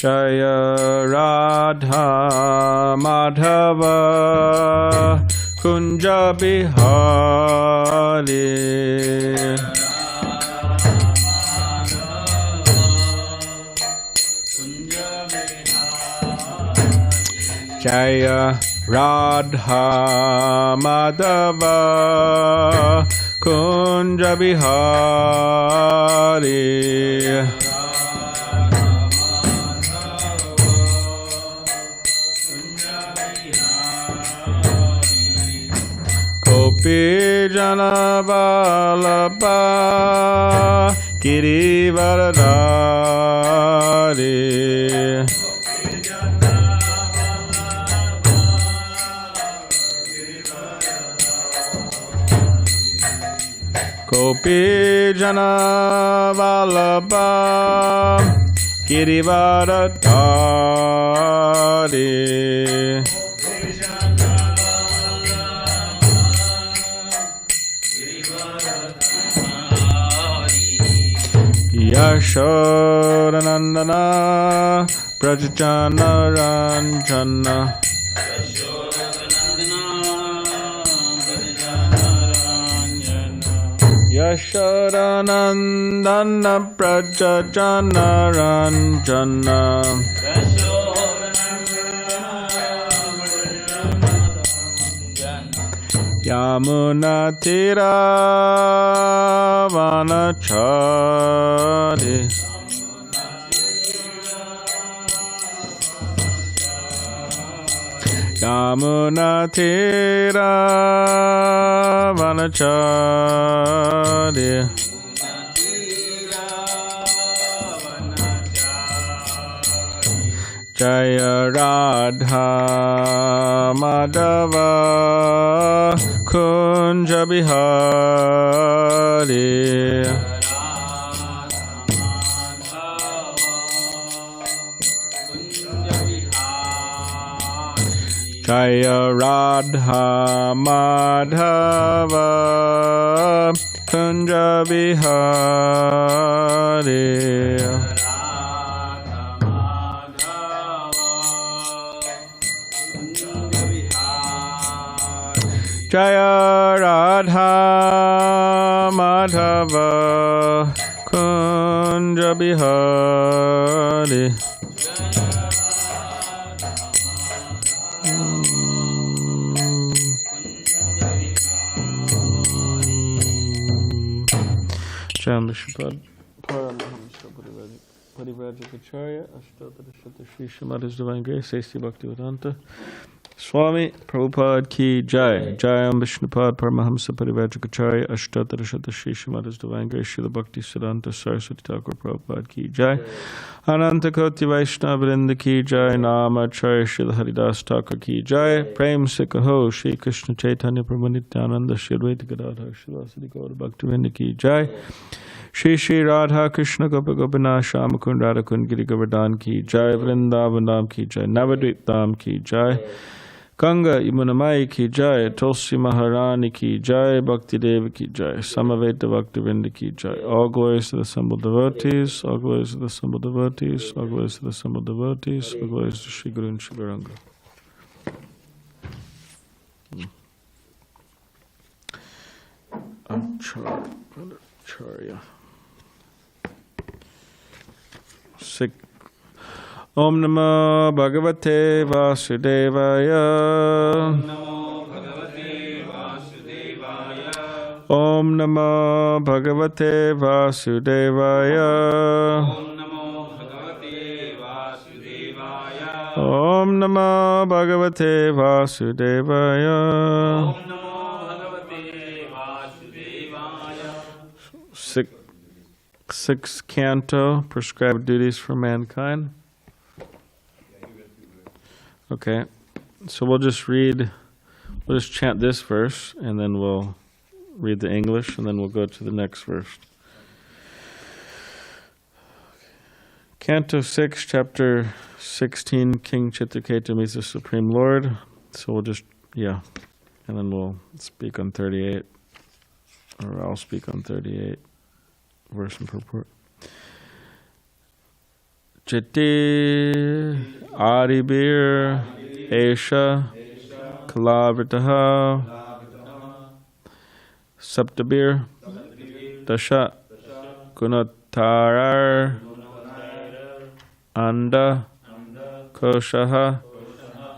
Jaya Radha Madhava Kunja Bihari Jaya Radha Madhava Kunja Bihari Gopi Jana Vallabha Girivaradhari Gopi Jana Vallabha Girivaradhari Yashodanandana Prajajana Ranjana Yashodanandana Prajajana Ranjana Yamuna Tira Vanachari Yamuna Tira Vanachari Jaya Radha Madhava Kunja Bihari Jaya Radha Madhava Kunja Bihari Jaya Radha Madhava Kunja Bihari Srimad Bhagavatam Parivrajakacharya Ashtatara Shri Srimad Divine Grace A.C. Bhaktivedanta Swami Prabhupada Ki Jai Jayam Vishnupad Paramahamsa Parivrajakacharya Ashtatara Shri Srimad Divine Grace Srila Bhakti Siddhanta Saraswati Thakur Prabhupada Ki Jai Ananta Koti Vaishnava Vrinda Ki Jai Namacharya Srila Haridas Thakur Ki Jai Prem Sikaho Shri Krishna Chaitanya Prabhu Nityananda Shri Advaita Gadadhar Srivasadi Gaura Bhakti Vrinda Ki Jai Shri Shri Radha Krishna Gopa Gopinath Shamakund Radhakund Giri Govardhan Ki Jai Vrindavan Dham Ki Jai Navadvip Dham Ki Jai Ganga Yamunamai Ki Jai Tulsi Maharani Ki Jai Bhakti Deva Ki Jai Samaveta Bhakti Vrinda Ki Jai All glories to the assembled devotees, all glories to the assembled devotees, all glories to the assembled devotees, all glories to Shri Guru and Shri Gauranga. Acharya. Sik. Om Namo Bhagavate Vasudevaya. Om Namo Bhagavate Vasudevaya. Om Namo Bhagavate Vasudevaya. Sixth canto, prescribed duties for mankind. Okay, so we'll just chant this verse, and then we'll read the English, and then we'll go to the next verse. Canto 6, chapter 16, King Chitraketu meets the Supreme Lord. So we'll just, and then we'll speak on 38, or I'll speak on 38, verse and purport. Chiti Adibir Esha Kalavritaha Saptabir Dasha Gunatarar Anda Koshaha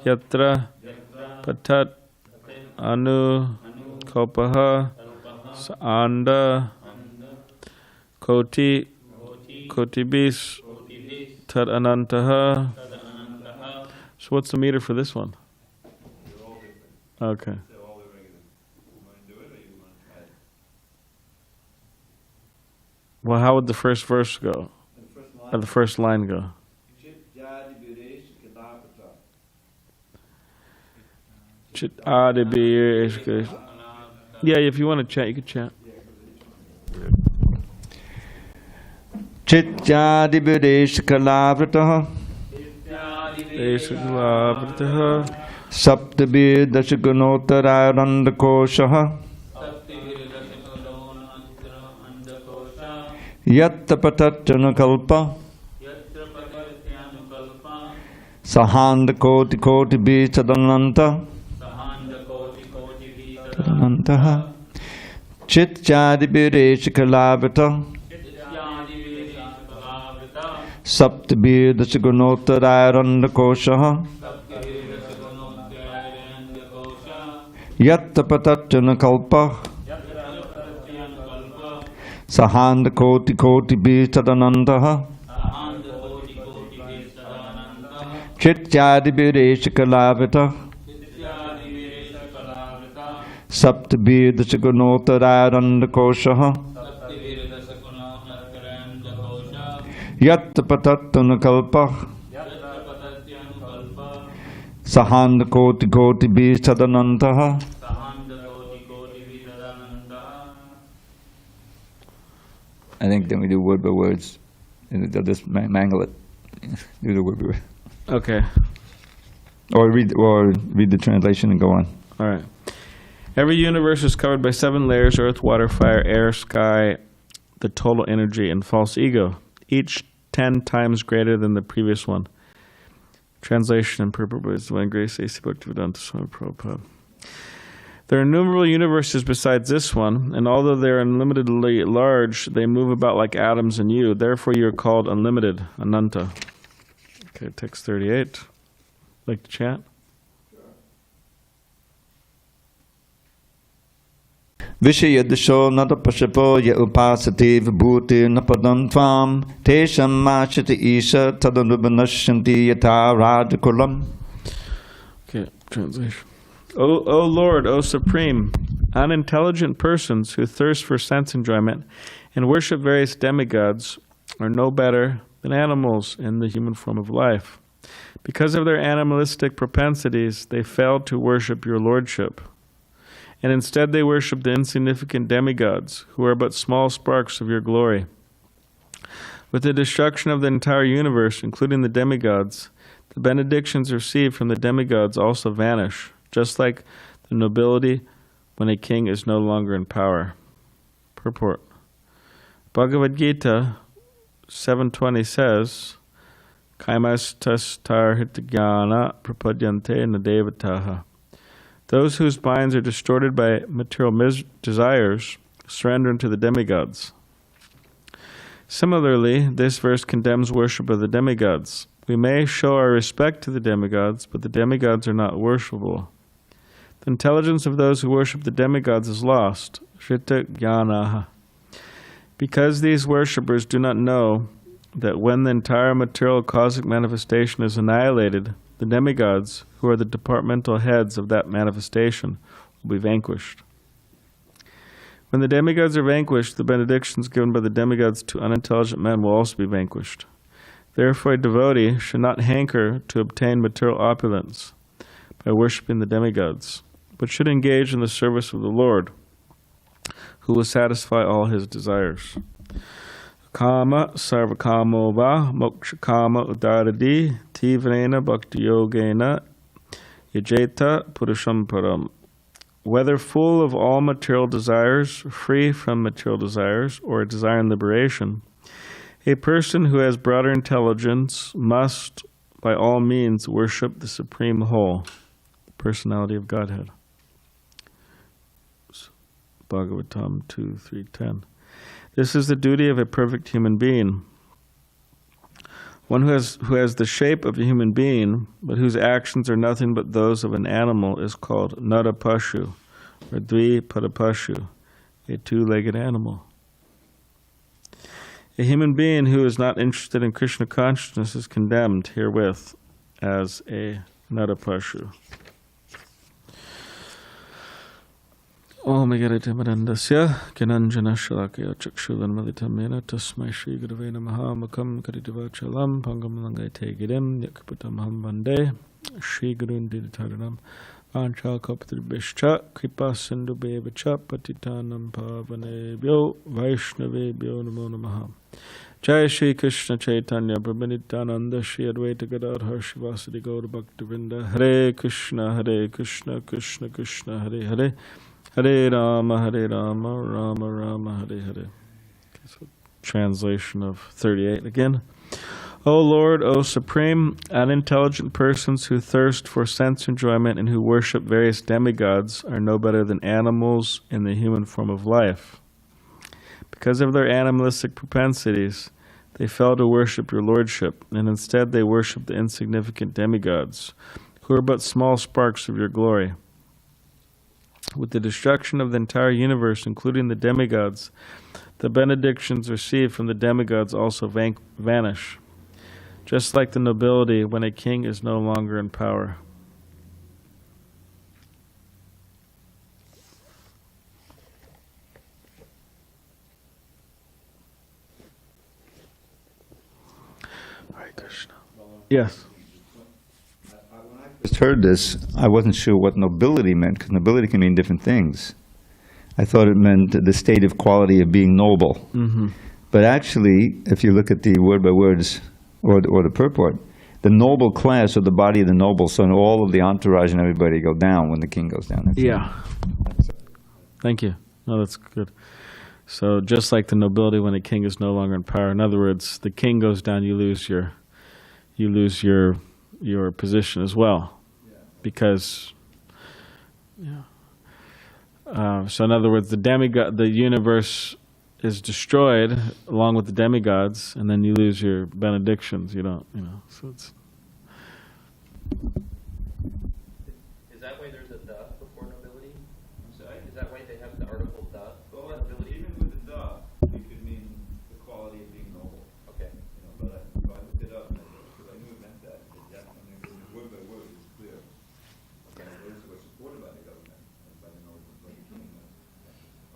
Yatra Patat Anu Kopaha Anda Koti Kotibis Tad Anantaha. So what's the meter for this one? Okay. Well, how would the first verse go? Or the first line go? Yeah, if you want to chant, you can chant. Chityadibiresh kalavrataha Saptabir dashagunottararandakoshaha Yattapatatjanakalpa Sahandakoti koti bichadananta Chityadibiresh kalavrataha Saptabir dashagunottararandakoshaha Yattapatatjana kalpa Sahanda koti koti bichadanantaha Chityadibiresh kalavita Saptabir dashagunottararandakoshaha Yattapatatjana kalpa Sahanda koti koti bichadanantaha. I think then we do word by words. And they'll just mangle it. Do the word by word. Okay. Or read the translation and go on. All right. Every universe is covered by 7 layers: earth, water, fire, air, sky, the total energy, and false ego, each 10 times greater than the previous one. Translation and purport by His Divine Grace, A.C. Bhaktivedanta Swami Prabhupada. There are innumerable universes besides this one, and although they are unlimitedly large, they move about like atoms in you. Therefore, you are called unlimited, Ananta. Okay, text 38. Like to chant? Vishayadasho natapashapo ya upasati vibhuti napadam tvam tesham machati isha tadanubhanashanti yata rajakulam. Okay, translation. O Lord, O Supreme, unintelligent persons who thirst for sense enjoyment and worship various demigods are no better than animals in the human form of life. Because of their animalistic propensities, they fail to worship your lordship. And instead they worship the insignificant demigods, who are but small sparks of your glory. With the destruction of the entire universe, including the demigods, the benedictions received from the demigods also vanish, just like the nobility when a king is no longer in power. Purport. Bhagavad Gita 7:20 says, Kaimastastar hṛta prapadyante nadevataha. Those whose minds are distorted by material desires surrender unto the demigods. Similarly, this verse condemns worship of the demigods. We may show our respect to the demigods, but the demigods are not worshipable. The intelligence of those who worship the demigods is lost, hṛta jñānāḥ. Because these worshippers do not know that when the entire material cosmic manifestation is annihilated, the demigods, who are the departmental heads of that manifestation, will be vanquished. When the demigods are vanquished, the benedictions given by the demigods to unintelligent men will also be vanquished. Therefore, a devotee should not hanker to obtain material opulence by worshipping the demigods, but should engage in the service of the Lord, who will satisfy all his desires. Kama sarvakamo va moksha kama udaradi tivrena bhakti yogena yajeta purusham param. Whether full of all material desires, free from material desires, or desiring liberation, A person who has broader intelligence must, by all means, worship the Supreme Whole, the Personality of Godhead. Bhagavatam 2:3-10. This is the duty of a perfect human being. One who has the shape of a human being, but whose actions are nothing but those of an animal, is called Narapashu, or Dvipadapashu, a two-legged animal. A human being who is not interested in Krishna consciousness is condemned herewith as a Narapashu. Om Egaritimandasya Kinanjana Shalakya Chakshulan Malitamena Tasmai Shri Gurave Namaha Makam Karitavachalam Pangam Langaite Girim Yakaputamham Vande Shri Gurun Diditaranam Anchal Kapatribishcha Kripa Sindhu Bevacha Patitanam Pavanebhyo Vaishnavebhyo Namo Namaha. Jai Shri Krishna Chaitanya Prabhu Nityananda Shri Advaita Gadadhar Shivasadi Gaur Bhaktivinoda Hare Krishna Krishna Krishna Hare Hare Hare Rama, Rama Rama, Hare Hare. Okay, so translation of 38 again. O Lord, O Supreme, unintelligent persons who thirst for sense enjoyment and who worship various demigods are no better than animals in the human form of life. Because of their animalistic propensities, they fail to worship your lordship, and instead they worship the insignificant demigods, who are but small sparks of your glory. With the destruction of the entire universe, including the demigods, the benedictions received from the demigods also vanish, just like the nobility when a king is no longer in power. Hare Krishna. Yes. When I first heard this, I wasn't sure what nobility meant, because nobility can mean different things. I thought it meant the state of quality of being noble. Mm-hmm. But actually, if you look at the word by words or the purport, the noble class or the body of the noble, so all of the entourage and everybody go down when the king goes down. Yeah. Thank you. No, that's good. So just like the nobility when a king is no longer in power, in other words, the king goes down, you lose your position as well. Because, so in other words, the universe is destroyed along with the demigods, and then you lose your benedictions. So it's. Is that why there's a da before nobility? I'm sorry? Is that why they have the article da before nobility? Even with the da, it could mean the quality of being noble. Okay. But I looked it up, because I knew it meant that. It definitely, word by word, it's clear. Those who are supported by the government, and by the noble, by the king.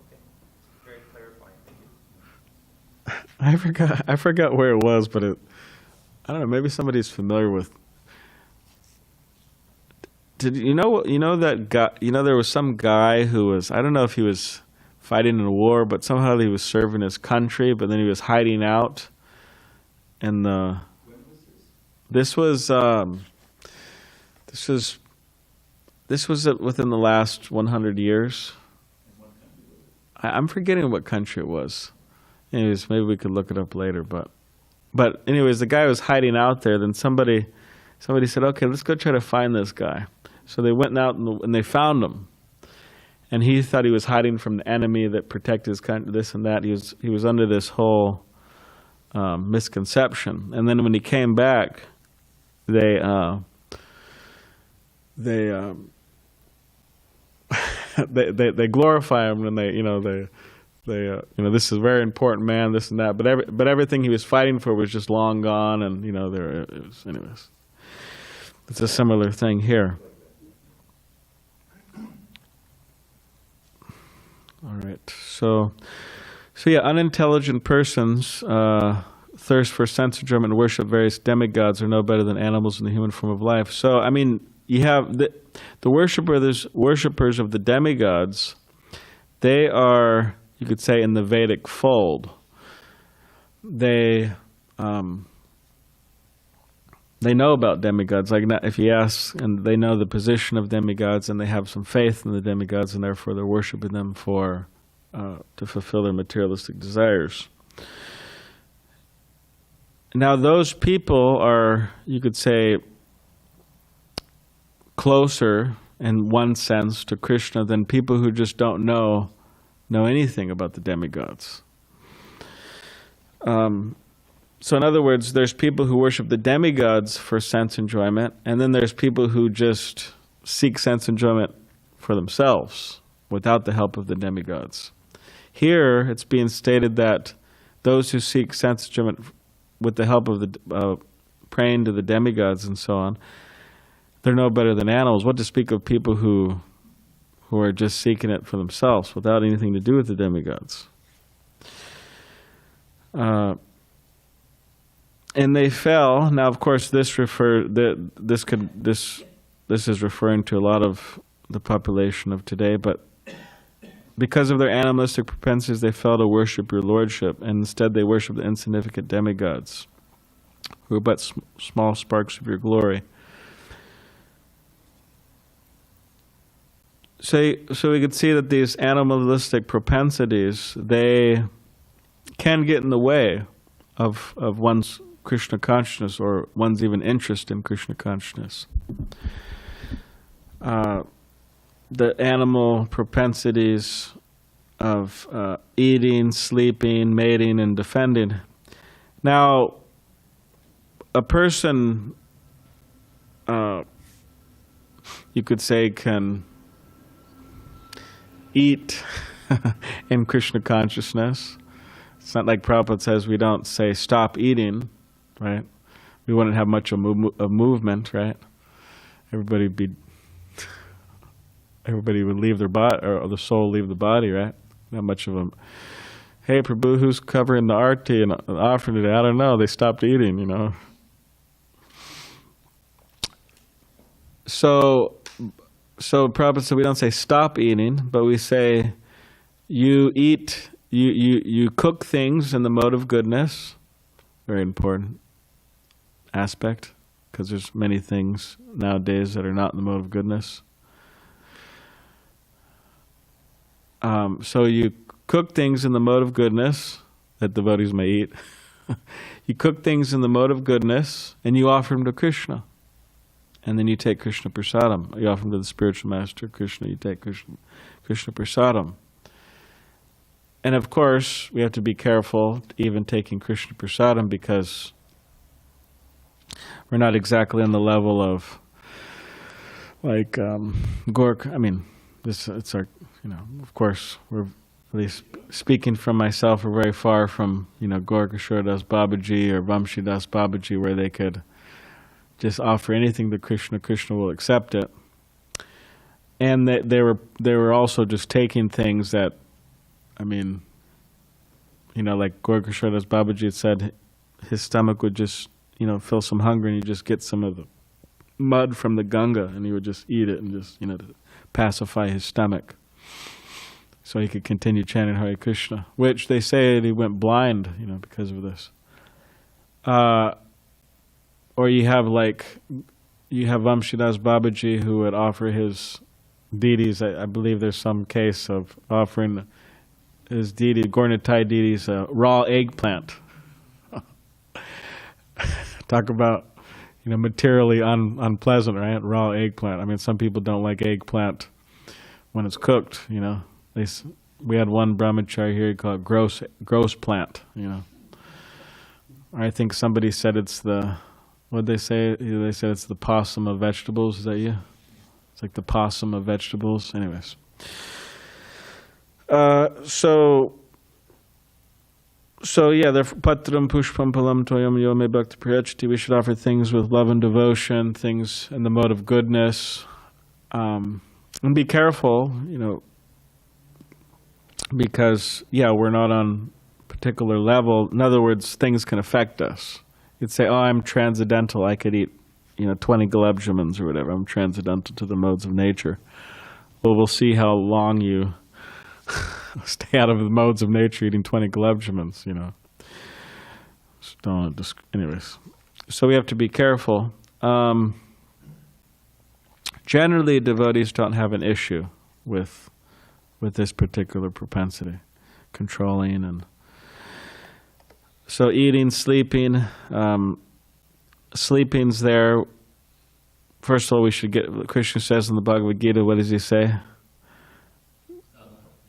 Okay. Very clarifying. Thank you. I forgot where it was, but I don't know. Maybe somebody's familiar with. Did you know that guy? There was some guy who was, I don't know if he was fighting in a war, but somehow he was serving his country, but then he was hiding out. And this was within the last 100 years. I'm forgetting what country it was. Anyways, maybe we could look it up later. But anyways, the guy was hiding out there. Then somebody said, "Okay, let's go try to find this guy." So they went out and they found him. And he thought he was hiding from the enemy that protected his country, this and that. He was under this whole misconception. And then when he came back, they glorify him, and they this is a very important man, this and that. But everything he was fighting for was just long gone, and anyways. It's a similar thing here. All right. So yeah, unintelligent persons thirst for sense enjoyment and worship various demigods are no better than animals in the human form of life. So I mean, you have the worshippers of the demigods. They are, you could say, in the Vedic fold. They know about demigods. Like if you ask, and they know the position of demigods, and they have some faith in the demigods, and therefore they're worshiping them to fulfill their materialistic desires. Now those people are, you could say, closer in one sense to Krishna than people who just don't know anything about the demigods. So in other words, there's people who worship the demigods for sense enjoyment, and then there's people who just seek sense enjoyment for themselves without the help of the demigods. Here, it's being stated that those who seek sense enjoyment with the help of the praying to the demigods and so on, they're no better than animals. What to speak of people who are just seeking it for themselves without anything to do with the demigods. And they fell. Now, of course, this is referring to a lot of the population of today, but because of their animalistic propensities, they fell to worship your lordship, and instead they worship the insignificant demigods, who are but small sparks of your glory. So we could see that these animalistic propensities, they can get in the way of one's Krishna consciousness, or one's even interest in Krishna consciousness. The animal propensities of eating, sleeping, mating, and defending. Now, a person, you could say, can eat in Krishna consciousness. It's not like Prabhupada says we don't say stop eating, right? We wouldn't have much of movement, right? Everybody would leave their body, or the soul leave the body, right? Not much of them. Hey, Prabhu, who's covering the arti and offering today? I don't know. They stopped eating, you know. So Prabhupada said we don't say stop eating, but we say you eat, you cook things in the mode of goodness. Very important aspect, because there's many things nowadays that are not in the mode of goodness. So you cook things in the mode of goodness that devotees may eat. You cook things in the mode of goodness, and you offer them to Krishna. And then you take Krishna prasadam. You offer them to the spiritual master, Krishna. You take Krishna prasadam. And of course, we have to be careful even taking Krishna prasadam, because we're not exactly on the level of like Gork. I mean, it's our, you know, of course, we're, at least speaking from myself, we're very far from, you know, Gaurakisora Das Babaji or Vamshi Das Babaji, where they could just offer anything to Krishna, Krishna will accept it. And they were also just taking things that, I mean, you know, like Gaurakisora Das Babaji said, his stomach would just, you know, feel some hunger, and you just get some of the mud from the Ganga, and he would just eat it, and just, you know, to pacify his stomach, so he could continue chanting Hare Krishna, which they say he went blind, you know, because of this. Or you have Vamshi Das Babaji, who would offer his deities. I believe there's some case of offering his deity, Gaurnitai deities, raw eggplant. Talk about, you know, materially unpleasant, right? Raw eggplant. I mean, some people don't like eggplant when it's cooked, you know. We had one brahmachari here called gross plant, you know. Or I think somebody said it's the, what'd they say? They said it's the possum of vegetables. Is that you? It's like the possum of vegetables. Anyways. So yeah, the patram pushpam palam toyam yome bhakti priyachati. We should offer things with love and devotion, things in the mode of goodness, and be careful, you know, because yeah, we're not on a particular level. In other words, things can affect us. You'd say, "Oh, I'm transcendental. I could eat, you know, 20 gulabjamans or whatever. I'm transcendental to the modes of nature." Well, we'll see how long you stay out of the modes of nature eating 20 gulabjamans, you know. Anyways, so we have to be careful. Generally, devotees don't have an issue with this particular propensity, controlling, and So eating, sleeping, sleeping's there. First of all, we should get, Krishna says in the Bhagavad Gita, what does he say?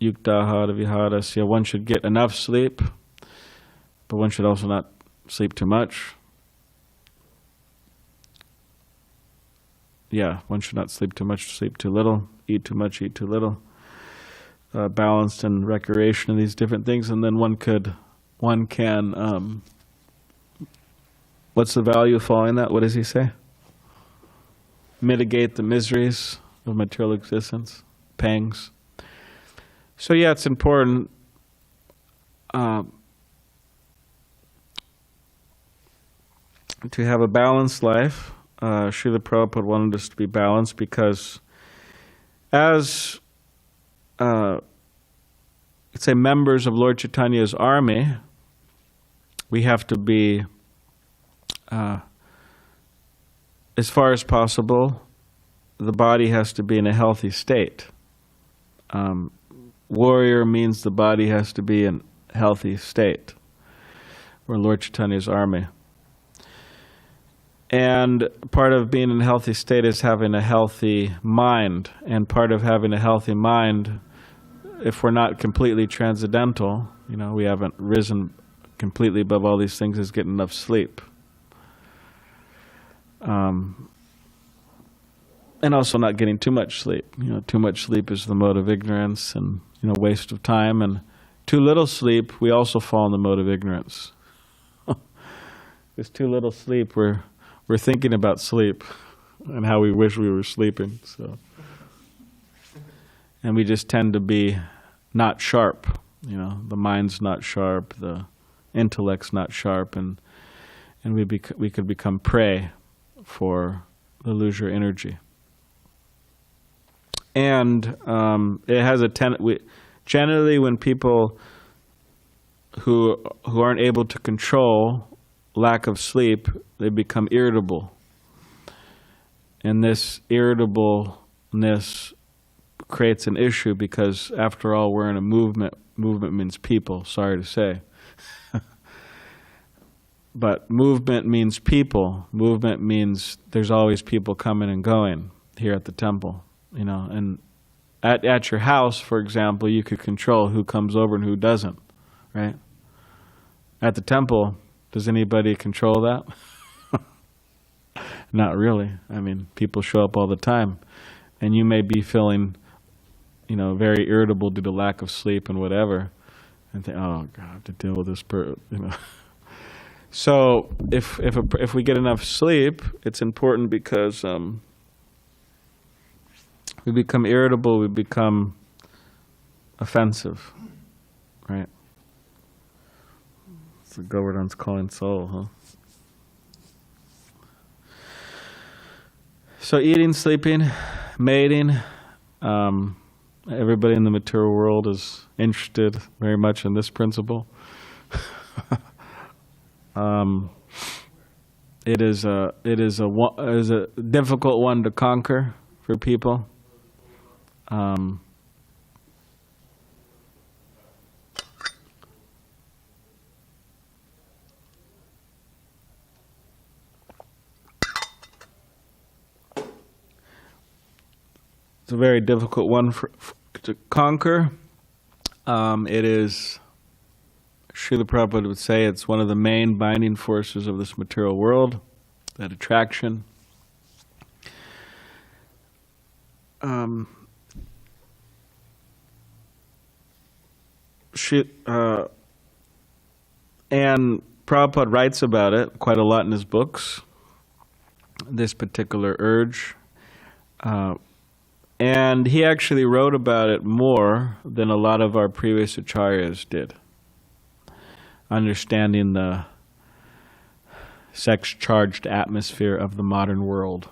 Yuktahara viharasya. One should get enough sleep, but one should also not sleep too much. Yeah, one should not sleep too much, sleep too little, eat too much, eat too little. Balanced and recreation and these different things, and then one can, what's the value of following that? What does he say? Mitigate the miseries of material existence, pangs. So yeah, it's important to have a balanced life. Srila Prabhupada wanted us to be balanced because as let's say members of Lord Chaitanya's army, we have to be, as far as possible, the body has to be in a healthy state. Warrior means the body has to be in a healthy state. We're Lord Chaitanya's army. And part of being in a healthy state is having a healthy mind. And part of having a healthy mind, if we're not completely transcendental, we haven't risen completely above all these things, is getting enough sleep. And also not getting too much sleep. Too much sleep is the mode of ignorance and, waste of time. And too little sleep, we also fall in the mode of ignorance. There's too little sleep, we're thinking about sleep and how we wish we were sleeping. So, and we just tend to be not sharp. The mind's not sharp, the intellect's not sharp, and we could become prey for the illusory energy. And it has a generally when people who aren't able to control lack of sleep, they become irritable. And this irritableness creates an issue because, after all, we're in a movement. Movement means people, sorry to say. But movement means people. Movement means there's always people coming and going here at the temple. And at your house, for example, you could control who comes over and who doesn't, right? At the temple, does anybody control that? Not really. I mean, people show up all the time, and you may be feeling, very irritable due to lack of sleep and whatever, and think, oh God, I have to deal with this person, So if we get enough sleep, it's important because we become irritable, we become offensive, right? It's the Govardhan's calling soul, huh? So eating, sleeping, mating, everybody in the material world is interested very much in this principle. It is a difficult one to conquer for people. It's a very difficult one to conquer. It is, Srila Prabhupada would say, it's one of the main binding forces of this material world, that attraction. And Prabhupada writes about it quite a lot in his books, this particular urge. And he actually wrote about it more than a lot of our previous acharyas did, understanding the sex-charged atmosphere of the modern world.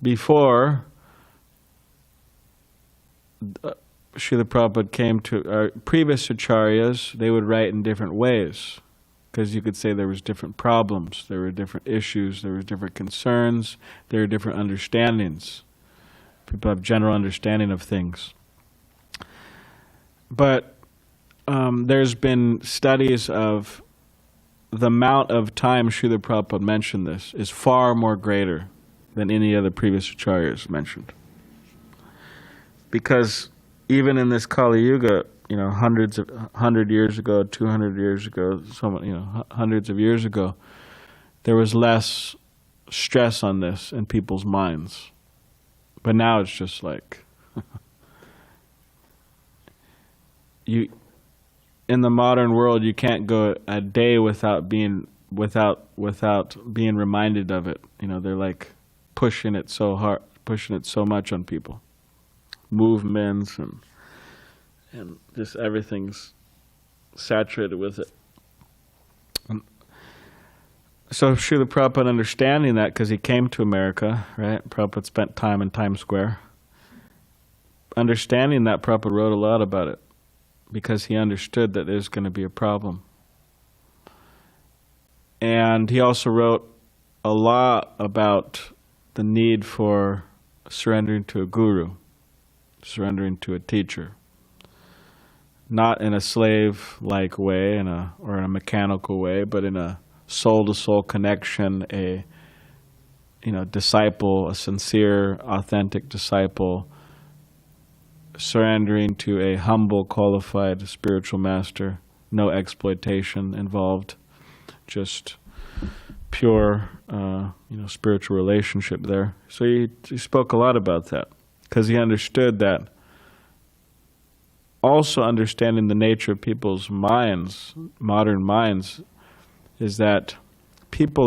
Before Srila Prabhupada came to our previous acharyas, they would write in different ways, because you could say there was different problems, there were different issues, there were different concerns, there were different understandings. People have general understanding of things. But there's been studies of the amount of time Srila Prabhupada mentioned this is far more greater than any other previous acharyas mentioned. Because even in this Kali Yuga, 100 years ago, 200 years ago, hundreds of years ago, there was less stress on this in people's minds. But now it's just like in the modern world, you can't go a day without being reminded of it. They're like pushing it so hard, pushing it so much on people. Movements and just everything's saturated with it. So Srila Prabhupada, understanding that, because he came to America, right? Prabhupada spent time in Times Square. Understanding that, Prabhupada wrote a lot about it, because he understood that there's going to be a problem. And he also wrote a lot about the need for surrendering to a guru, surrendering to a teacher. Not in a slave-like way or in a mechanical way, but in a soul-to-soul connection, a disciple, a sincere, authentic disciple, surrendering to a humble, qualified spiritual master, no exploitation involved, just pure, spiritual relationship there. So he spoke a lot about that, because he understood that. Also understanding the nature of people's minds, modern minds, is that people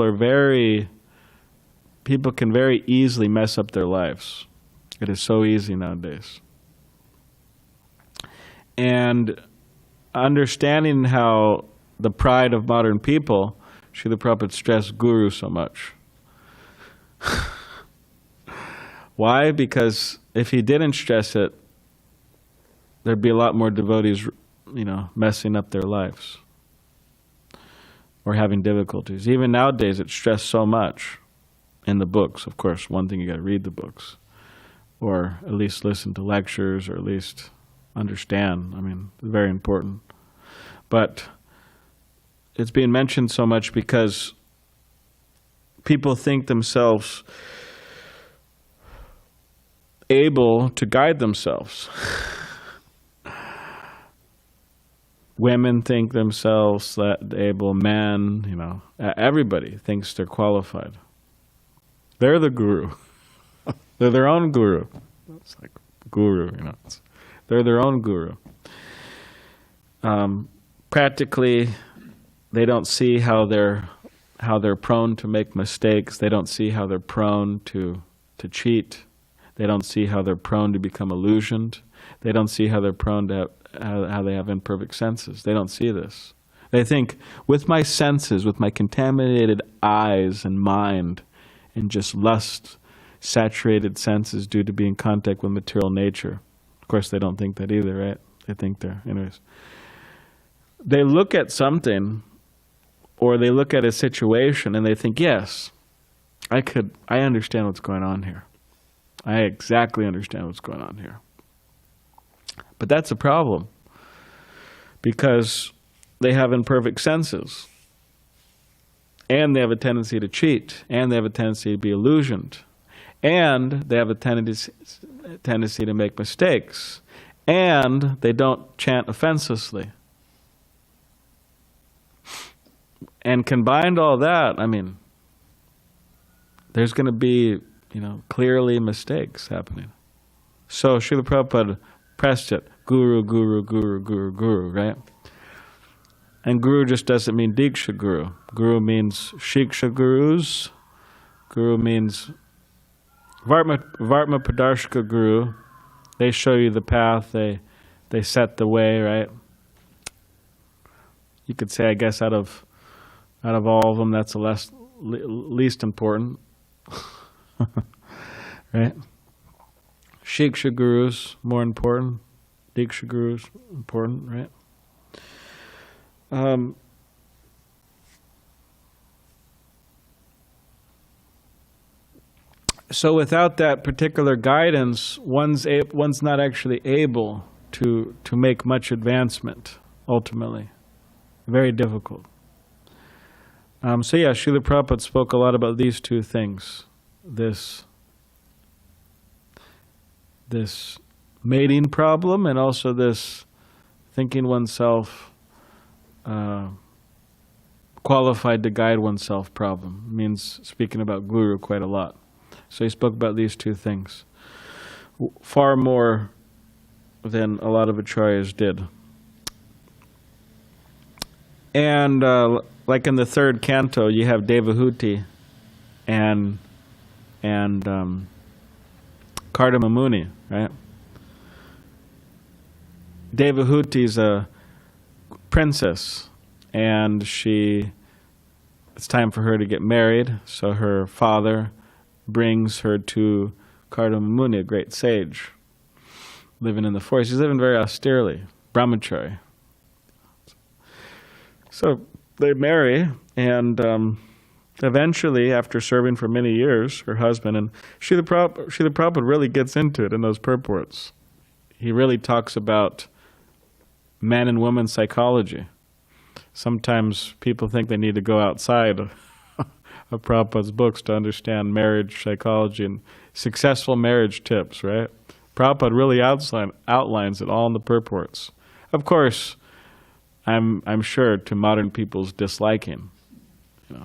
can very easily mess up their lives. It is so easy nowadays. And understanding how the pride of modern people, Srila Prabhupada stressed guru so much. Why? Because if he didn't stress it, there'd be a lot more devotees, messing up their lives or having difficulties. Even nowadays, it's stressed so much in the books. Of course, one thing, you got to read the books, or at least listen to lectures, or at least understand. Very important. But it's being mentioned so much because people think themselves able to guide themselves. Women think themselves that able, men, everybody thinks they're qualified. They're the guru. They're their own guru. It's like guru, they're their own guru. Practically, they don't see how they're prone to make mistakes. They don't see how they're prone to cheat. They don't see how they're prone to become illusioned. They don't see how they're prone to how they have imperfect senses. They don't see this. They think, with my senses, with my contaminated eyes and mind, and just lust, saturated senses due to being in contact with material nature. Of course, they don't think that either, right? They think anyways. They look at something, or they look at a situation, and they think, yes, I understand what's going on here. I exactly understand what's going on here. But that's a problem, because they have imperfect senses, and they have a tendency to cheat, and they have a tendency to be illusioned, and they have a tendency to make mistakes, and they don't chant offensively. And combined all that, there's going to be, clearly mistakes happening. So Srila Prabhupada pressed it, guru, guru, guru, guru, guru, right? And guru just doesn't mean Diksha guru. Guru means Shiksha gurus. Guru means Vartma Padarshika guru. They show you the path, they set the way, right? You could say, I guess, out of all of them, that's the least important. Right? Shiksha gurus, more important. Diksha gurus, important, right? So without that particular guidance, one's not actually able to make much advancement ultimately. Very difficult. So yeah, Srila Prabhupada spoke a lot about these two things. This mating problem, and also this thinking oneself qualified to guide oneself problem. It means speaking about Guru quite a lot. So he spoke about these two things far more than a lot of acharyas did. And like in the third canto, you have Devahuti and Kardama Muni, right? Devahuti's a princess, and it's time for her to get married, so her father brings her to Kardama Muni, a great sage, living in the forest. He's living very austerely, brahmachari. So they marry, and eventually, after serving for many years, her husband, and Srila Prabhupada really gets into it in those purports. He really talks about man and woman psychology. Sometimes people think they need to go outside of Prabhupada's books to understand marriage psychology and successful marriage tips, right? Prabhupada really outlines it all in the purports. Of course, I'm sure to modern people's disliking,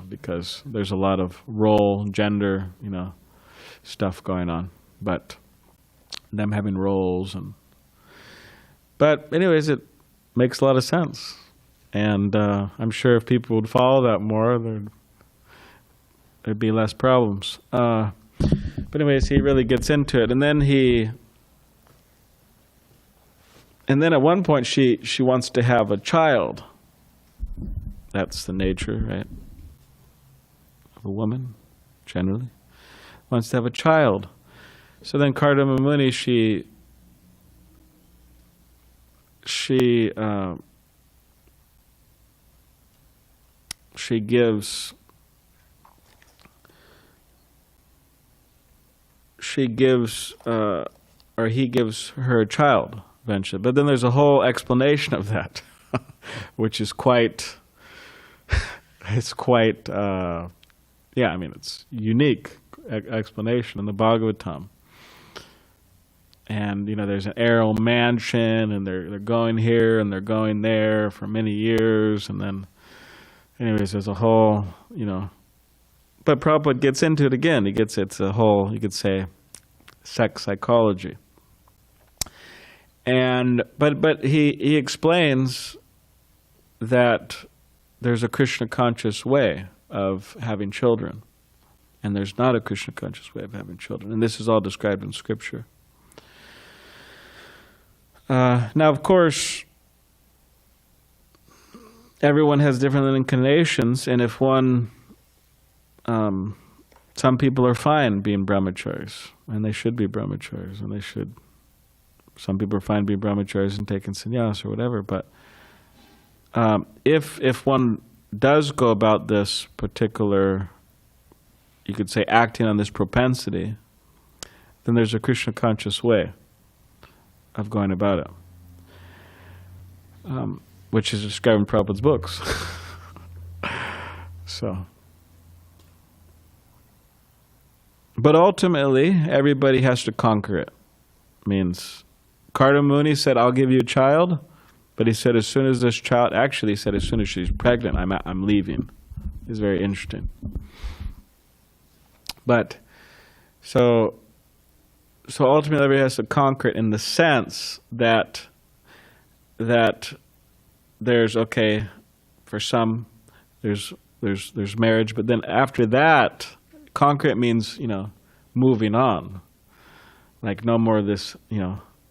because there's a lot of role, gender, stuff going on. But them having roles but anyways, it makes a lot of sense. And I'm sure if people would follow that more, there'd be less problems. But anyways, he really gets into it. And then at one point she wants to have a child. That's the nature, right? Of a woman, generally. Wants to have a child. So then Kardama Muni, she gives or he gives her a child eventually. But then there's a whole explanation of that, which is quite, it's unique explanation in the Bhagavatam. And, there's an aerial mansion, and they're going here and they're going there for many years, and then, anyways, there's a whole, but Prabhupada gets into it again. It's a whole, you could say, sex psychology. And, but he explains that there's a Krishna conscious way of having children, and there's not a Krishna conscious way of having children. And this is all described in Scripture. Now, of course, everyone has different inclinations, and if some people are fine being brahmacharis, and they should be brahmacharis, and some people are fine being brahmacharis and taking sannyas or whatever, but if one does go about this particular, you could say, acting on this propensity, then there's a Krishna conscious way of going about it, which is described in Prabhupada's books. So, but ultimately, everybody has to conquer it. Means, Kardama Muni said, "I'll give you a child," but he said, as soon as this child, actually, he said, as soon as she's pregnant, I'm leaving. It's very interesting. But so ultimately, everybody has to conquer it in the sense that there's, okay, for some, there's marriage, but then after that, conquer it means, moving on. Like no more of this,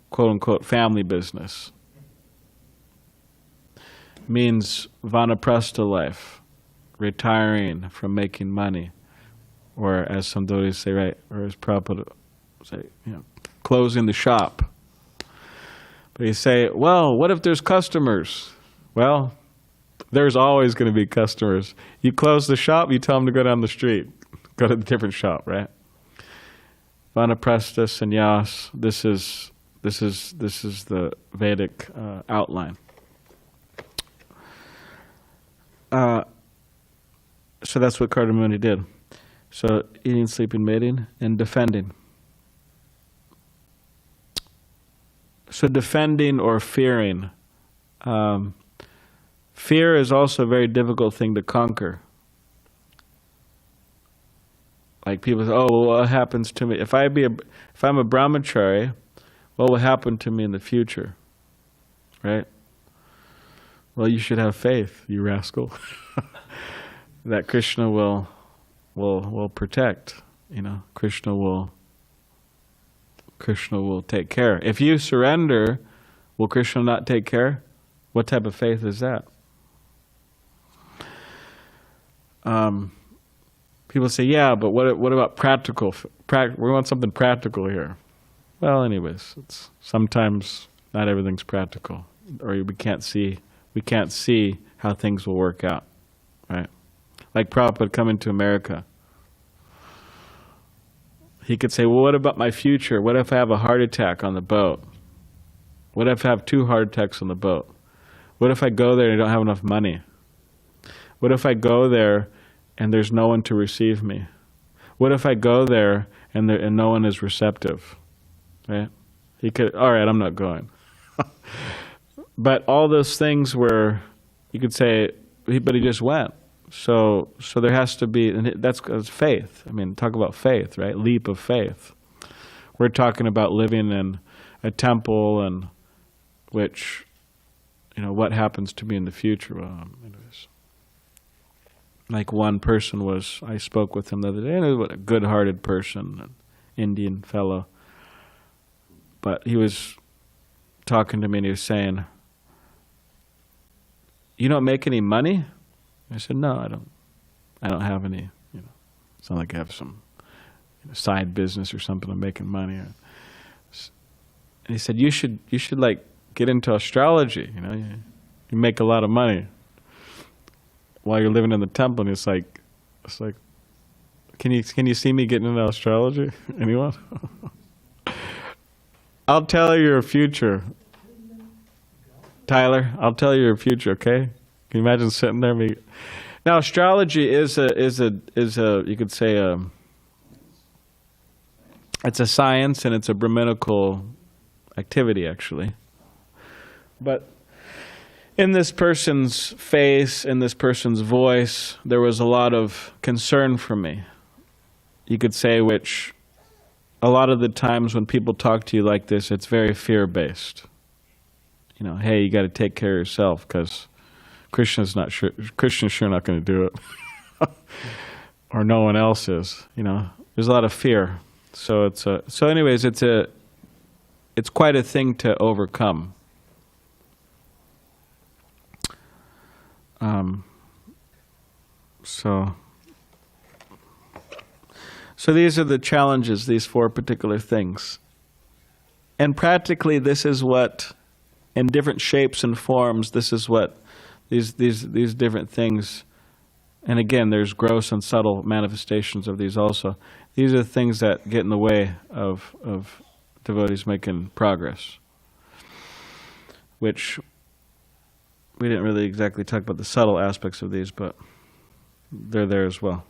quote unquote family business. Means vanaprastha life, retiring from making money, or as some devotees say, right, or as Prabhupada say, closing the shop. But you say, well, what if there's customers? Well, there's always going to be customers. You close the shop, you tell them to go down the street, go to a different shop, right? Vanaprastha, sannyas. This is the Vedic outline. So that's what Kardamuni did. So eating, sleeping, mating, and defending. So defending or fearing. Fear is also a very difficult thing to conquer. Like people say, oh, well, what happens to me? If I'm a brahmachari, what will happen to me in the future? Right? Well, you should have faith, you rascal, that Krishna will protect. You know, Krishna will take care. If you surrender, will Krishna not take care? What type of faith is that? People say, yeah, but what about practical? We want something practical here. Well, anyways, sometimes not everything's practical, or we can't see how things will work out, right? Like Prabhupada coming to America. He could say, well, what about my future? What if I have a heart attack on the boat? What if I have 2 heart attacks on the boat? What if I go there and I don't have enough money? What if I go there and there's no one to receive me? What if I go there and no one is receptive? Right? He could, all right, I'm not going. But all those things were, you could say, but he just went. So there has to be, and that's faith. I mean, talk about faith, right? Leap of faith. We're talking about living in a temple, and which, you know, what happens to me in the future? Well, anyways. Like one person I spoke with him the other day, and he was a good-hearted person, an Indian fellow. But he was talking to me, and he was saying, you don't make any money? I said, no, I don't have any, you know. It's not like I have some side business or something. I'm making money. And he said, you should like get into astrology. You know, you make a lot of money while you're living in the temple. And it's like, can you see me getting into astrology? Anyone? I'll tell you your future, Tyler. I'll tell you your future. Okay. Can you imagine sitting there? Now, astrology is a you could say it's a science, and it's a Brahminical activity, actually. But in this person's face, in this person's voice, there was a lot of concern for me. You could say, which a lot of the times when people talk to you like this, it's very fear-based. You know, hey, you got to take care of yourself because Krishna's sure not going to do it, or no one else is. You know, there's a lot of fear. So anyways, it's quite a thing to overcome. So these are the challenges, these 4 particular things. And practically this is what, in different shapes and forms, this is what these different things, and again, there's gross and subtle manifestations of these also. These are the things that get in the way of devotees making progress, which we didn't really exactly talk about the subtle aspects of these, but they're there as well.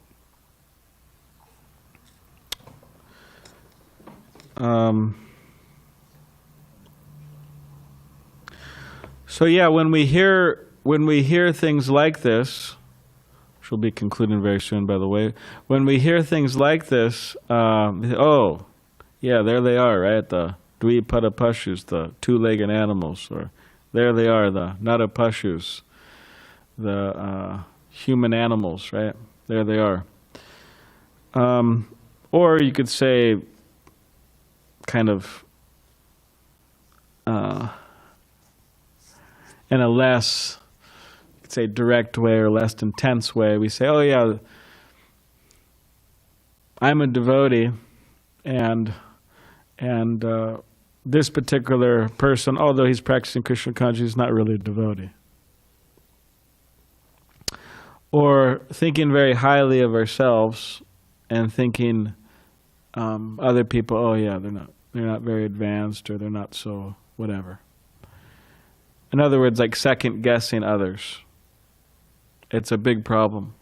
So yeah, when we hear things like this, which will be concluding very soon, by the way, when we hear things like this, oh, yeah, there they are, right? The Dvipada Pashus, the 2-legged animals, or there they are, the Nara Pashus, the human animals, right? There they are. Or you could say, kind of, in a less, you could say, direct way or less intense way, we say, oh yeah, I'm a devotee, and this particular person, although he's practicing Krishna consciousness, is not really a devotee. Or thinking very highly of ourselves and thinking other people, oh yeah, they're not very advanced, or they're not so whatever. In other words, like second guessing others. It's a big problem.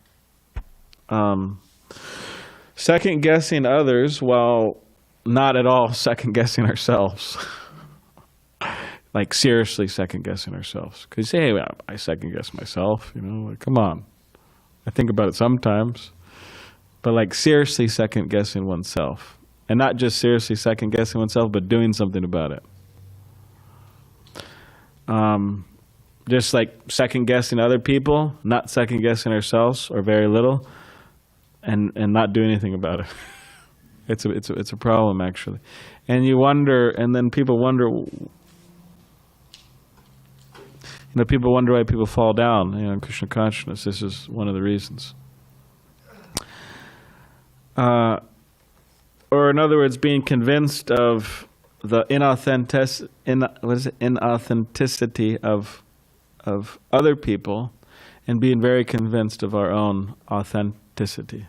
Second guessing others while not at all second guessing ourselves. Like seriously second guessing ourselves. Because you say, hey, well, I second guess myself, like, come on. I think about it sometimes. But like seriously second guessing oneself. And not just seriously second guessing oneself, but doing something about it. Just like second guessing other people, not second guessing ourselves or very little, and not doing anything about it. It's a problem actually. And you wonder, and then people wonder, people wonder why people fall down, in Krishna consciousness. This is one of the reasons. Or in other words, being convinced of the inauthenticity of other people and being very convinced of our own authenticity.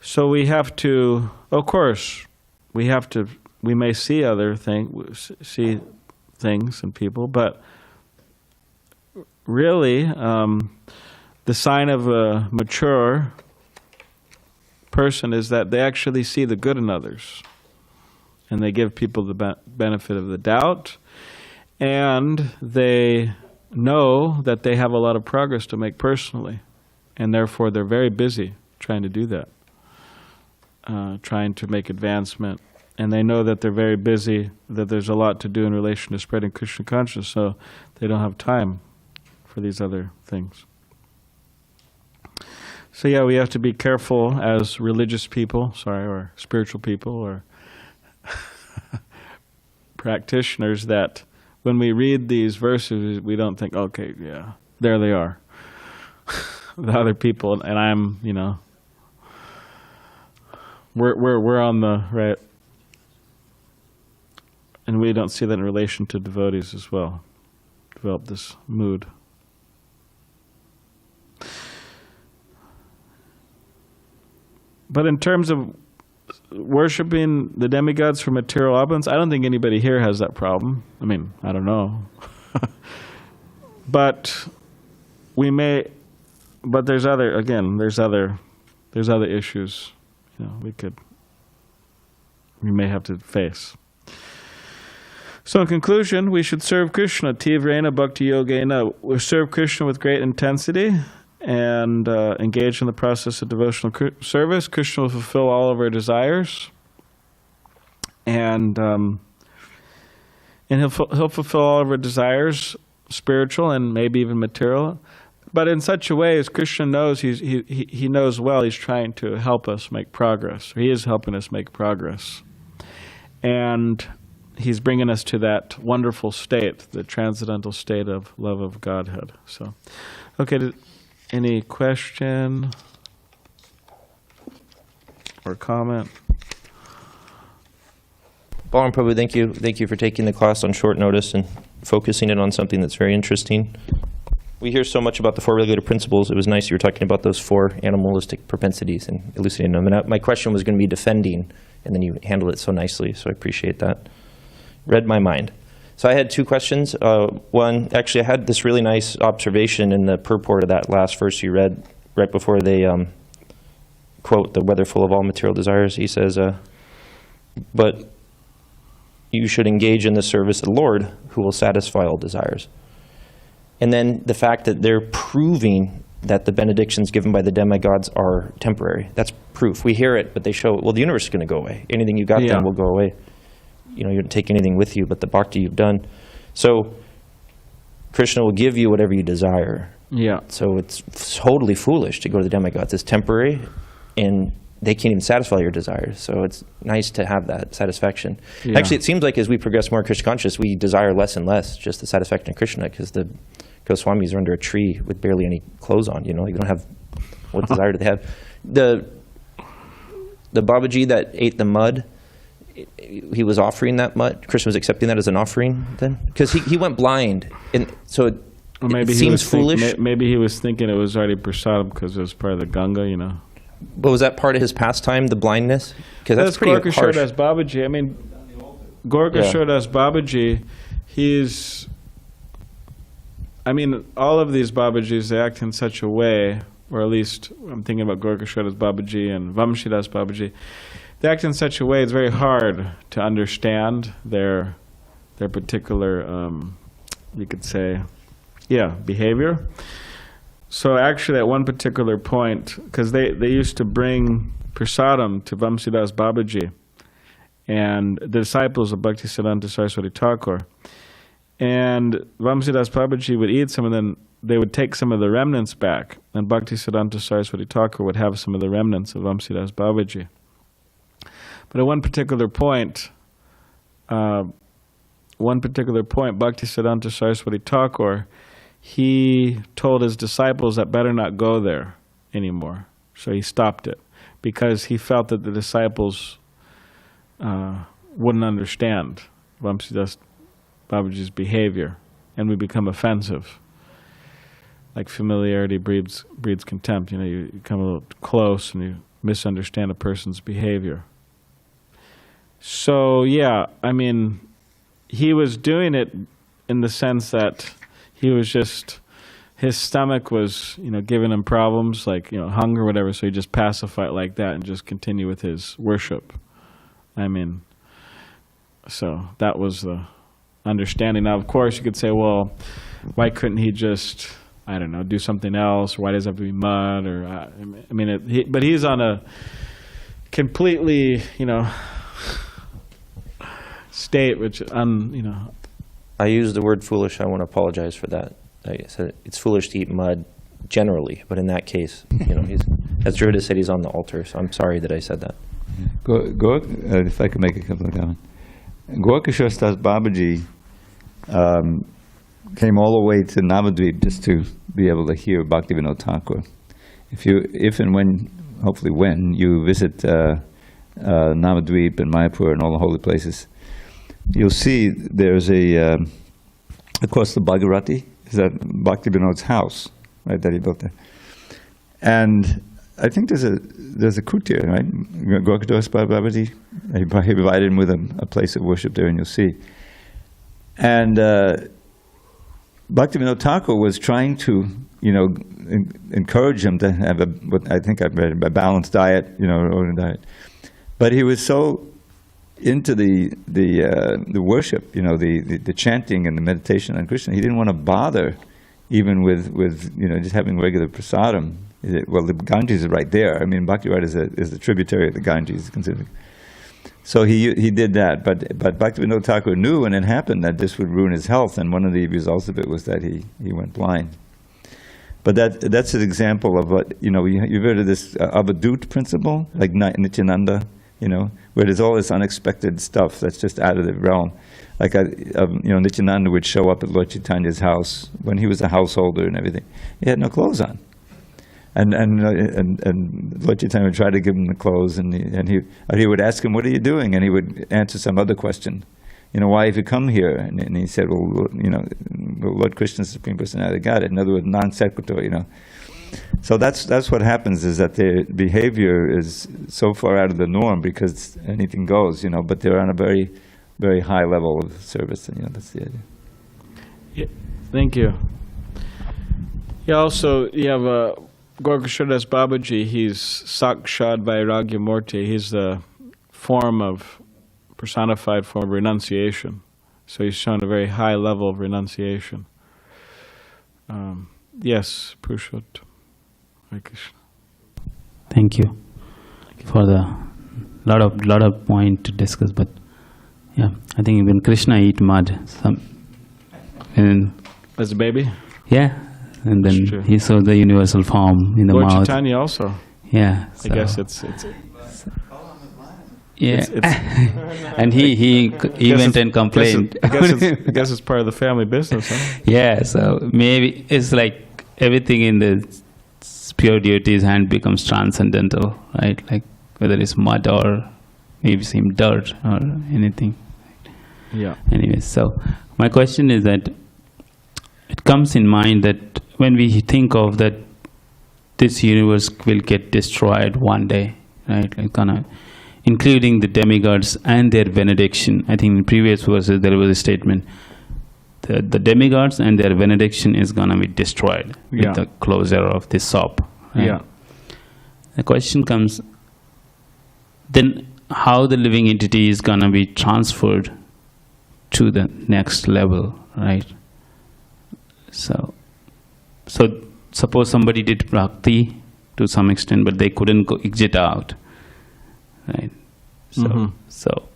So we have to, of course, we may see see things and people, but really, the sign of a mature person is that they actually see the good in others, and they give people the benefit of the doubt, and they know that they have a lot of progress to make personally, and therefore they're very busy trying to do that, trying to make advancement. And they know that they're very busy, that there's a lot to do in relation to spreading Krishna consciousness, so they don't have time for these other things. So yeah, we have to be careful as religious people, or spiritual people, or practitioners, that when we read these verses, we don't think, okay, yeah, there they are. The other people, and I'm, we're on the right. And we don't see that in relation to devotees as well. Develop this mood. But in terms of worshiping the demigods for material opulence, I don't think anybody here has that problem. I mean, I don't know. But we may, but there's other issues, we may have to face. So in conclusion, we should serve Krishna, tivrena bhakti yogena. We serve Krishna with great intensity and engage in the process of devotional service. Krishna will fulfill all of our desires, and he'll fulfill all of our desires, spiritual and maybe even material, but in such a way as Krishna knows, he knows well he's trying to help us make progress. He is helping us make progress, and he's bringing us to that wonderful state, the transcendental state of love of Godhead. So, okay, any question or comment? Balaram Prabhu, thank you. Thank you for taking the class on short notice and focusing it on something that's very interesting. We hear so much about the four regulative principles. It was nice you were talking about those four animalistic propensities and elucidating them. And my question was going to be defending, and then you handled it so nicely, so I appreciate that. Read my mind. So I had two questions. One, actually I had this really nice observation in the purport of that last verse you read right before they quote the whether full of all material desires. He says, but you should engage in the service of the Lord who will satisfy all desires. And then the fact that they're proving that the benedictions given by the demigods are temporary. That's proof. We hear it, but they show, well, the universe is going to go away. Anything you got done will go away. You don't take anything with you but the bhakti you've done. So Krishna will give you whatever you desire. Yeah. So it's totally foolish to go to the demigods. It's temporary, and they can't even satisfy your desires. So it's nice to have that satisfaction. Yeah. Actually, it seems like as we progress more Krishna conscious, we desire less and less just the satisfaction of Krishna, because the Goswamis are under a tree with barely any clothes on. You don't have, what desire do they have? The Babaji that ate the mud, he was offering that mud. Krishna was accepting that as an offering then? Because he went blind, and so it seems foolish. Maybe he was thinking it was already prasadam because it was part of the Ganga, But was that part of his pastime, the blindness? Because that's pretty harsh. Gaurakisora Babaji. I mean, Gaurakisora Babaji, he's I mean, all of these Babajis, they act in such a way, or at least I'm thinking about Gaurakisora Babaji and Vamshidas Babaji, they act in such a way it's very hard to understand their particular, you could say, behavior. So actually at one particular point, because they used to bring prasadam to Vamshidas Babaji and the disciples of Bhaktisiddhanta Saraswati Thakur, and Vamshidas Babaji would eat some, and then they would take some of the remnants back, and Bhaktisiddhanta Saraswati Thakur would have some of the remnants of Vamshidas Babaji. But at one particular point, Bhaktisiddhanta Saraswati Thakur, he told his disciples that better not go there anymore. So he stopped it because he felt that the disciples wouldn't understand Vamshidas Babaji's behavior and would become offensive. Like familiarity breeds contempt. You know, you come a little close and you misunderstand a person's behavior. So yeah, I mean, he was doing it in the sense that he was just, his stomach was, giving him problems, like, hunger or whatever, so he just pacified it like that and just continue with his worship. I mean, so that was the understanding. Now, of course, you could say, well, why couldn't he just, I don't know, do something else? Why does it have to be mud? Or, I mean, but he's on a completely, state which, I used the word foolish. I want to apologize for that. I said it's foolish to eat mud generally, but in that case, he's, as Hṛta said, he's on the altar, so I'm sorry that I said that. If I could make a couple of comments. Gaurakisora Babaji came all the way to Navadvip just to be able to hear Bhaktivinoda Thakur. If and when, hopefully when, you visit Navadvip and Mayapur and all the holy places, you'll see there's across the Bhagirati, is that Bhaktivinoda's house, right, that he built there. And I think there's a kutir, right? Gaurakisora Babaji, he provided him with a place of worship there, and you'll see. And Bhaktivinoda Thakur was trying to, encourage him to have what I think I've read, a balanced diet, ordered diet. But he was so into the worship, the chanting and the meditation on Krishna, he didn't want to bother even with just having regular prasadam. Well, the Ganges is right there. I mean, Bhakti-Rata is the tributary of the Ganges, considered. So he did that, but Bhaktivinoda Thakur knew when it happened that this would ruin his health, and one of the results of it was that he went blind. But that's an example of what, you've heard of this avadut principle, like Nityananda, where there's all this unexpected stuff that's just out of the realm. Like, Nityananda would show up at Lord Chaitanya's house when he was a householder and everything. He had no clothes on. And Lord Chaitanya would try to give him the clothes, and he would ask him, "What are you doing?" And he would answer some other question. Why have you come here? And he said, well, Lord Krishna, Supreme Personality of Godhead. In other words, non sequitur, So that's what happens, is that their behavior is so far out of the norm because anything goes, but they're on a very, very high level of service, and that's the idea. Yeah, thank you. Yeah, also, you have Gaurakisora Babaji, he's Sakshat Vairagya Murti. He's the personified form of renunciation. So he's shown a very high level of renunciation. Yes, Purushottam. Hare Krishna. Thank you for the lot of point to discuss, but yeah, I think when Krishna eat mud, As a baby? Yeah, and then he saw the universal form in the Lord mouth. Chaitanya also. Yeah, I guess it's yeah, and he went and complained. I guess it's part of the family business, huh? Yeah, so maybe it's like everything in the pure deity's hand becomes transcendental, right? Like whether it's mud or maybe some dirt or anything. Yeah. Anyways, so my question is that it comes in mind that when we think of that this universe will get destroyed one day, right? Like including the demigods and their benediction. I think in previous verses there was a statement, the demigods and their benediction is going to be destroyed Yeah. with the closure of this shop. Right? Yeah. The question comes, then how the living entity is going to be transferred to the next level, right? So suppose somebody did bhakti to some extent, but they couldn't go exit out, right? So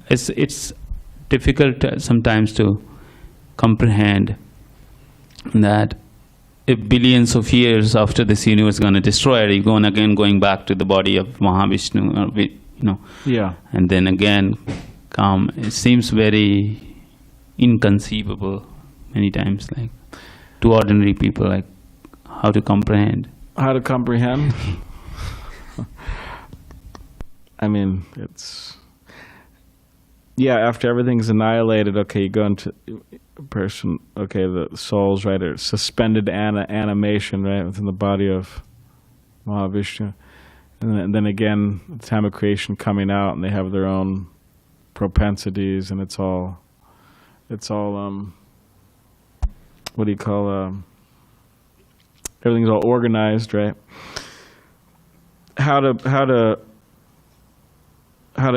it's difficult sometimes to comprehend that if billions of years after this universe is going to destroy it, you're going back to the body of Mahavishnu, or, Yeah. and then again come. It seems very inconceivable many times, like to ordinary people, like how to comprehend. How to comprehend? I mean, it's... Yeah, after everything's annihilated, okay, you go into person, okay, the soul's, right, or suspended animation, right, within the body of Mahavishnu. And then again, the time of creation coming out, and they have their own propensities, and it's all, what do you call, everything's all organized, right? How to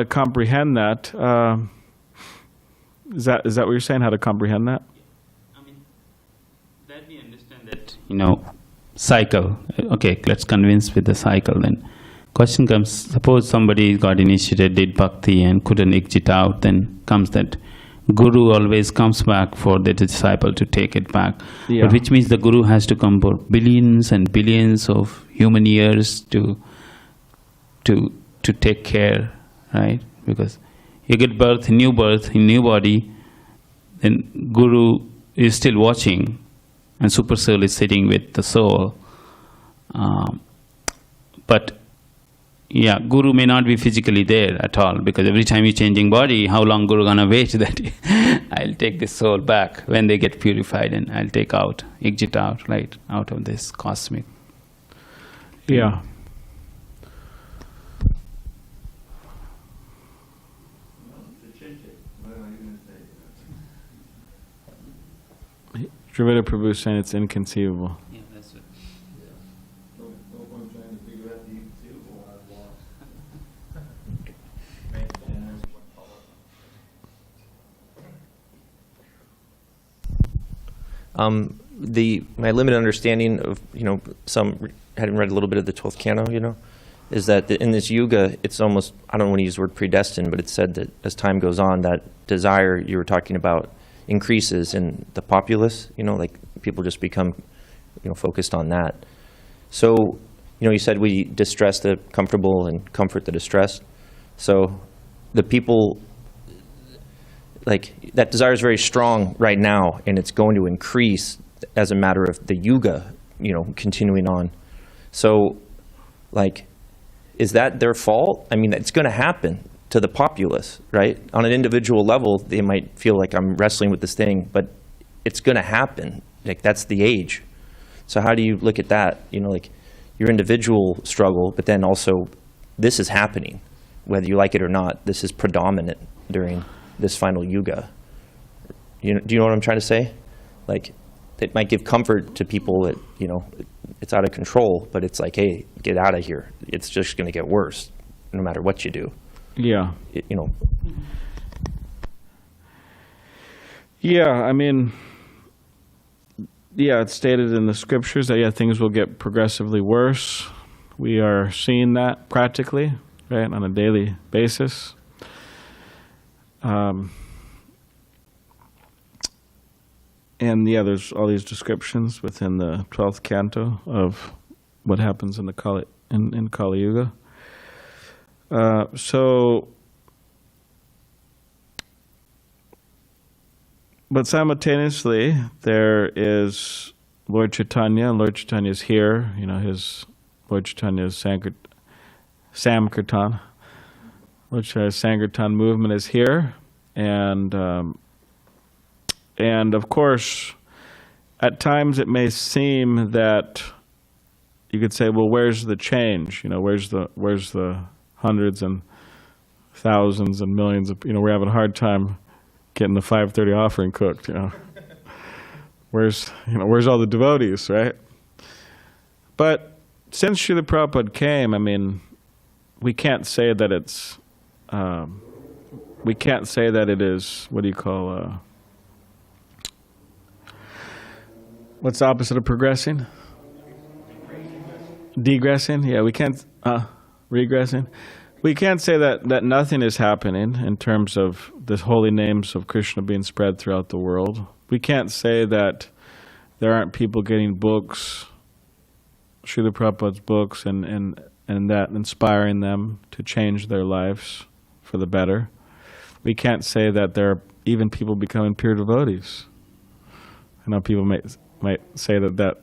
comprehend that? Is that what you're saying? How to comprehend that? I mean, that we understand that, cycle. Okay, let's convince with the cycle then. Question comes, suppose somebody got initiated, did bhakti and couldn't exit out, then comes that guru always comes back for the disciple to take it back. Yeah. But which means the guru has to come for billions and billions of human years to take care, right? Because you get new birth in new body, then guru is still watching and super soul is sitting with the soul. But yeah, guru may not be physically there at all, because every time you're changing body, how long guru gonna wait that I'll take this soul back when they get purified and I'll exit out, right, out of this cosmic. Yeah. Dravida Prabhu is saying it's inconceivable. Yeah, that's it. No point trying to figure out the inconceivable, I've lost. My limited understanding of, some hadn't read a little bit of the 12th canto, is that in this yuga, it's almost, I don't want to use the word predestined, but it's said that as time goes on, that desire you were talking about increases in the populace, like people just become, focused on that. So, you said we distress the comfortable and comfort the distressed. So the people, like, that desire is very strong right now, and it's going to increase as a matter of the yuga, continuing on. So, like, is that their fault? I mean, it's going to happen to the populace, right? On an individual level, they might feel like I'm wrestling with this thing, but it's going to happen. Like, that's the age. So how do you look at that? Like, your individual struggle, but then also this is happening, whether you like it or not. This is predominant during this final yuga. Do you know what I'm trying to say? Like, it might give comfort to people that, it's out of control, but it's like, hey, get out of here. It's just going to get worse no matter what you do. Yeah. Yeah, I mean, yeah, it's stated in the scriptures that, things will get progressively worse. We are seeing that practically, right, on a daily basis. And there's all these descriptions within the 12th canto of what happens in the Kali Yuga. But simultaneously, there is Lord Chaitanya. Lord Chaitanya is here. His Lord Chaitanya's Samkirtan. Lord Chaitanya's Sankirtan movement is here, and of course, at times it may seem that you could say, well, where's the change? Where's the hundreds and thousands and millions of, we're having a hard time getting the 5:30 offering cooked, Where's all the devotees, right? But since Srila Prabhupada came, I mean, we can't say that it's, we can't say that it is, what do you call, what's the opposite of progressing? Degressing? Yeah, we can't, regressing. We can't say that nothing is happening in terms of the holy names of Krishna being spread throughout the world. We can't say that there aren't people getting books, Srila Prabhupada's books, and that inspiring them to change their lives for the better. We can't say that there are even people becoming pure devotees. I know people might say that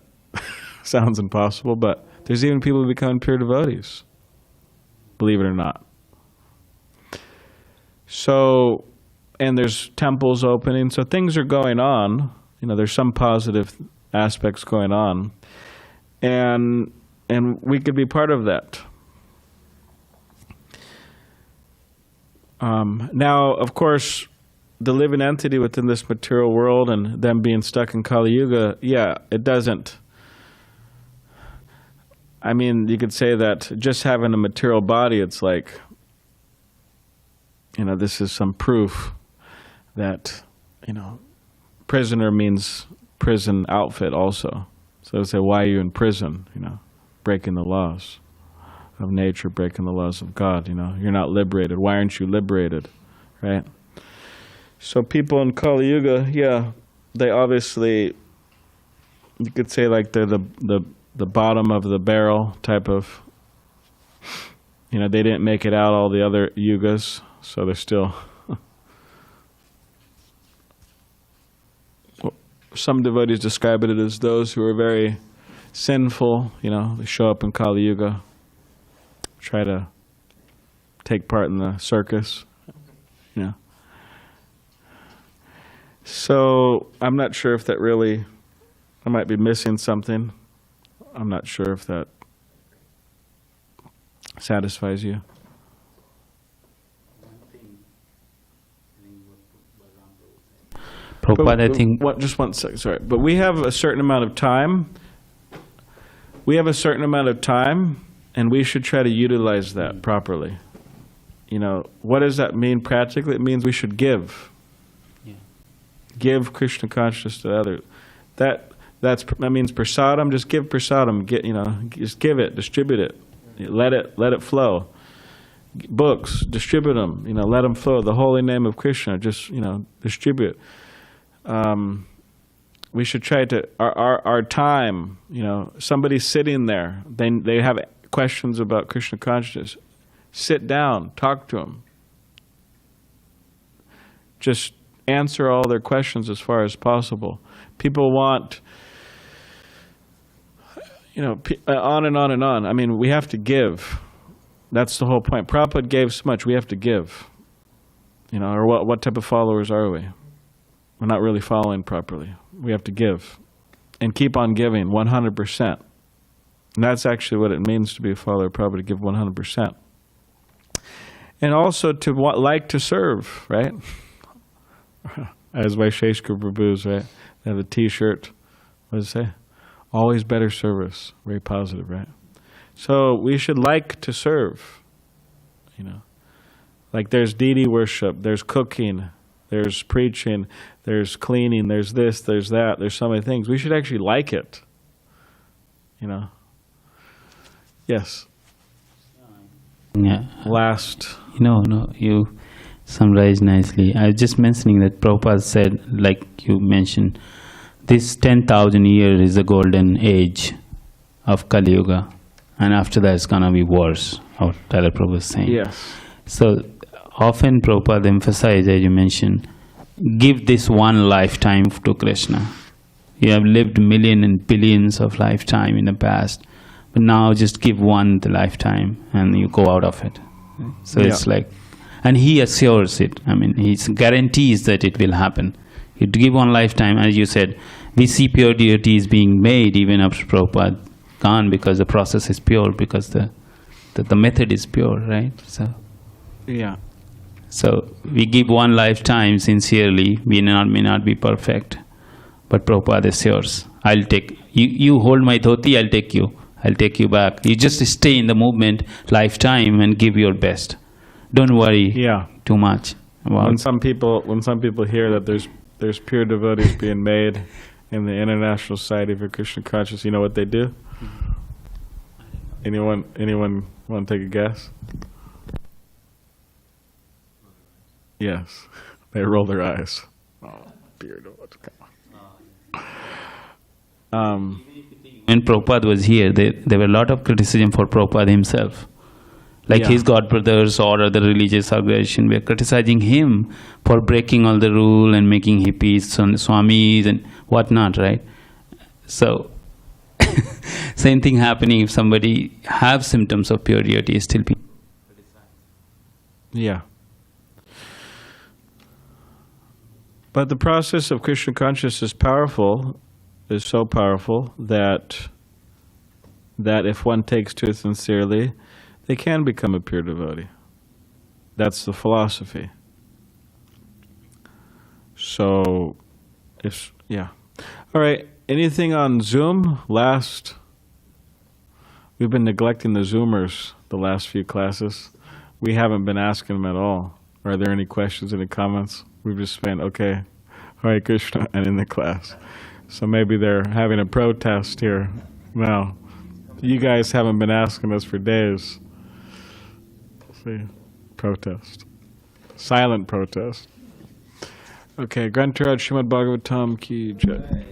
sounds impossible, but there's even people becoming pure devotees, believe it or not. So, and there's temples opening, so things are going on. There's some positive aspects going on, and we could be part of that. Now, of course, the living entity within this material world and them being stuck in Kali Yuga, yeah, it doesn't. I mean, you could say that just having a material body, it's like, this is some proof that, prisoner means prison outfit also. So they say, why are you in prison? Breaking the laws of nature, breaking the laws of God. You're not liberated. Why aren't you liberated? Right? So people in Kali Yuga, yeah, they obviously, you could say like they're the bottom of the barrel type of, they didn't make it out all the other yugas, so they're still, some devotees describe it as those who are very sinful, they show up in Kali Yuga, try to take part in the circus, So I'm not sure if that really, I might be missing something. I'm not sure if that satisfies you. Prabhupada, I think... Just one second, sorry. But we have a certain amount of time. And we should try to utilize that properly. What does that mean practically? It means we should give. Yeah. Give Krishna consciousness to others. That means prasadam. Just give prasadam. Just give it, distribute it, let it flow. Books, distribute them. Let them flow. The holy name of Krishna. Just distribute. We should try to our time. Somebody's sitting there. They have questions about Krishna consciousness. Sit down, talk to them. Just answer all their questions as far as possible. People want, on and on and on. I mean, we have to give. That's the whole point. Prabhupada gave so much, we have to give. Or what type of followers are we? We're not really following properly. We have to give. And keep on giving 100%. And that's actually what it means to be a follower of Prabhupada, to give 100%. And also to like to serve, right? As Vaisheshika Prabhu's, right? They have a t-shirt. What does it say? Always better service. Very positive, right? So we should like to serve. Like there's deity worship, there's cooking, there's preaching, there's cleaning, there's this, there's that, there's so many things. We should actually like it. Yes. Yeah. Last. No, you summarized nicely. I was just mentioning that Prabhupada said, like you mentioned, this 10,000 years is the golden age of Kali Yuga, and after that it's going to be worse, what Tyler Prabhu was saying. Yes. So often Prabhupada emphasized, as you mentioned, give this one lifetime to Krishna. You have lived millions and billions of lifetime in the past, but now just give one the lifetime and you go out of it. So it's like, and he assures it. I mean, he guarantees that it will happen. You give one lifetime, as you said, we see pure deities being made even after Prabhupada gone, because the process is pure, because the method is pure, right? So yeah. So we give one lifetime sincerely. We may not be perfect, but Prabhupada is yours. I'll take you. You hold my dhoti, I'll take you. I'll take you back. You just stay in the movement lifetime and give your best. Don't worry Yeah. too much about. When some people hear that there's pure devotees being made in the International Society for Krishna Consciousness, you know what they do? Anyone want to take a guess? Yes, they roll their eyes. Oh, pure devotees, come on. When Prabhupada was here, there were a lot of criticism for Prabhupada himself. Like Yeah. his god brothers or other religious organization were criticizing him for breaking all the rule and making hippies and swamis and whatnot, right? So, same thing happening if somebody have symptoms of pure deity, still people. Yeah. But the process of Krishna consciousness is so powerful that if one takes to it sincerely, they can become a pure devotee. That's the philosophy. So, yeah. All right, anything on Zoom? We've been neglecting the Zoomers the last few classes. We haven't been asking them at all. Are there any questions, any comments? We've just spent, okay, Hare Krishna, and in the class. So maybe they're having a protest here now. You guys haven't been asking us for days. See, protest. Silent protest. Okay, Grantaraj Srimad Bhagavatam ki jai.